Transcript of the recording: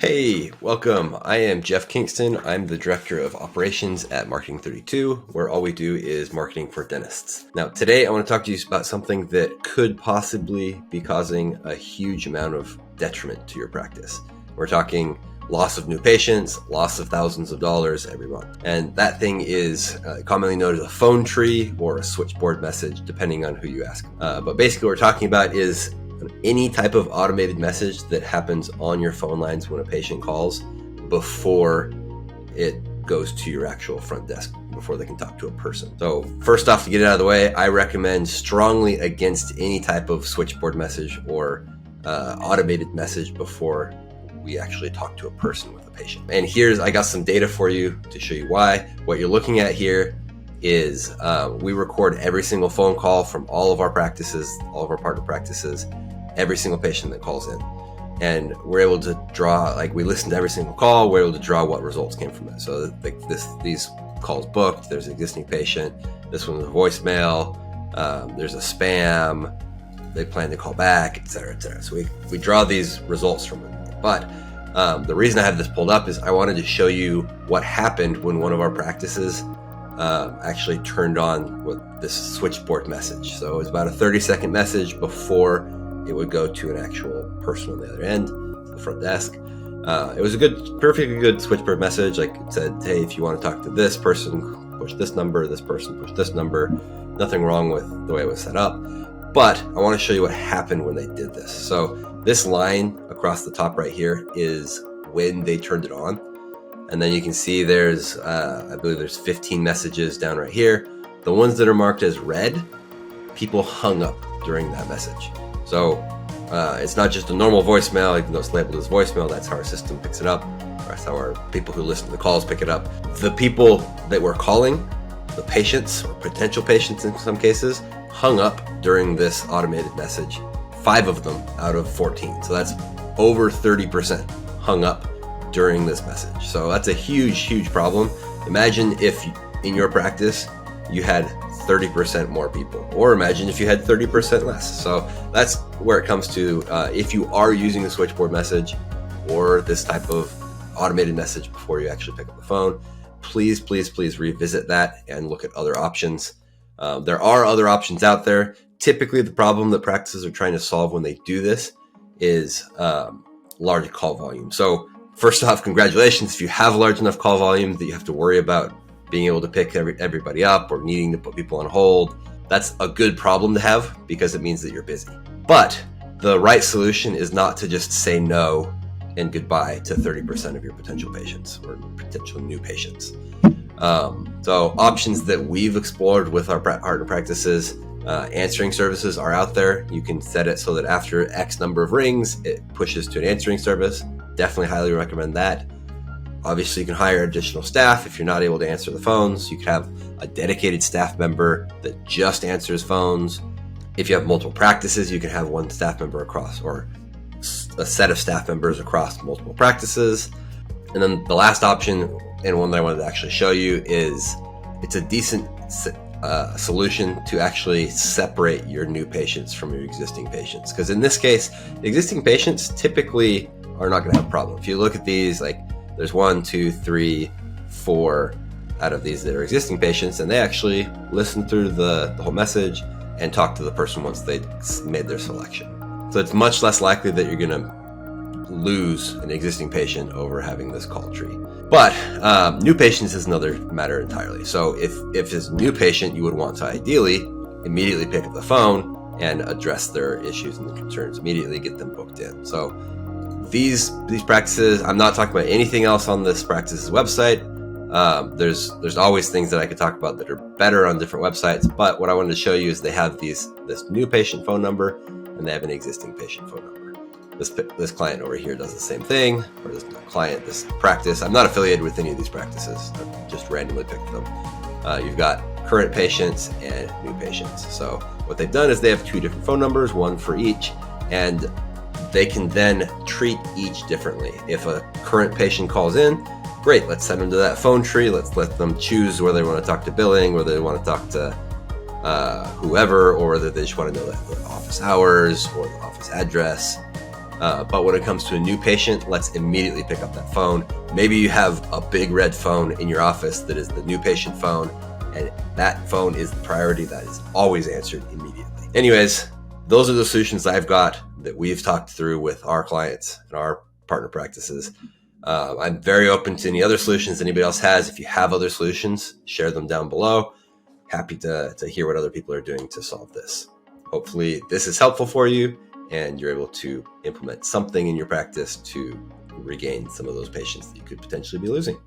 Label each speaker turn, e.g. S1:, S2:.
S1: Hey, welcome. I am Jeff Kingston. I'm the Director of Operations at Marketing 32, where all we do is marketing for dentists. Now, today I want to talk to you about something that could possibly be causing a huge amount of detriment to your practice. We're talking loss of new patients, loss of thousands of dollars every month. And that thing is commonly known as a phone tree or a switchboard message, depending on who you ask. But basically what we're talking about is any type of automated message that happens on your phone lines when a patient calls before it goes to your actual front desk, before they can talk to a person. So first off, to get it out of the way, I recommend strongly against any type of switchboard message or automated message before we actually talk to a person with a patient. And I got some data for you to show you why. What you're looking at here is we record every single phone call from all of our practices, all of our partner practices, every single patient that calls in. And we're able to draw, we listen to every single call, we're able to draw what results came from it. So these calls booked, there's an existing patient, this one was a voicemail, there's a spam, they plan to call back, etc., etc. So we draw these results from it. But the reason I have this pulled up is I wanted to show you what happened when one of our practices actually turned on with this switchboard message. So it was about a 30-second message before it would go to an actual person on the other end, the front desk. It was perfectly good switchboard message. Like it said, hey, if you want to talk to this person, push this number, this person, push this number. Nothing wrong with the way it was set up. But I want to show you what happened when they did this. So this line across the top right here is when they turned it on. And then you can see there's, I believe there's 15 messages down right here. The ones that are marked as red, people hung up during that message. So it's not just a normal voicemail, even though it's labeled as voicemail, that's how our system picks it up. That's how our people who listen to the calls pick it up. The people that we're calling, the patients or potential patients in some cases, hung up during this automated message. 5 of them out of 14. So that's over 30% hung up during this message. So that's a huge, huge problem. Imagine if in your practice you had 30% more people, or imagine if you had 30% less. So that's where it comes to if you are using the switchboard message or this type of automated message before you actually pick up the phone, please, please, please revisit that and look at other options. There are other options out there. Typically, the problem that practices are trying to solve when they do this is large call volume. So first off, congratulations if you have a large enough call volume that you have to worry about being able to pick everybody up or needing to put people on hold. That's a good problem to have because it means that you're busy. But the right solution is not to just say no and goodbye to 30% of your potential patients or potential new patients. So options that we've explored with our partner practices, answering services are out there. You can set it so that after X number of rings, it pushes to an answering service. Definitely highly recommend that. Obviously, you can hire additional staff if you're not able to answer the phones. You could have a dedicated staff member that just answers phones. If you have multiple practices, you can have one staff member across or a set of staff members across multiple practices. And then the last option, and one that I wanted to actually show you, is it's a decent solution to actually separate your new patients from your existing patients. Because in this case, existing patients typically are not going to have a problem. If you look at these, there's 1, 2, 3, 4 out of these that are existing patients, and they actually listen through the whole message and talk to the person once they made their selection. So it's much less likely that you're going to lose an existing patient over having this call tree. But new patients is another matter entirely. So if it's a new patient, you would want to ideally immediately pick up the phone and address their issues and concerns immediately, get them booked in. So these practices, I'm not talking about anything else on this practice's website. There's always things that I could talk about that are better on different websites, but what I wanted to show you is they have this new patient phone number and they have an existing patient phone number. This client over here does the same thing, or this practice. I'm not affiliated with any of these practices. I've just randomly picked them. You've got current patients and new patients. So what they've done is they have 2 different phone numbers, one for each, and they can then treat each differently. If a current patient calls in, great, let's send them to that phone tree. Let's let them choose whether they want to talk to billing, whether they want to talk to whoever, or whether they just want to know the office hours or the office address. But when it comes to a new patient, let's immediately pick up that phone. Maybe you have a big red phone in your office that is the new patient phone, and that phone is the priority that is always answered immediately. Anyways, those are the solutions I've got that we've talked through with our clients and our partner practices. I'm very open to any other solutions anybody else has. If you have other solutions, share them down below. Happy to hear what other people are doing to solve this. Hopefully this is helpful for you and you're able to implement something in your practice to regain some of those patients that you could potentially be losing.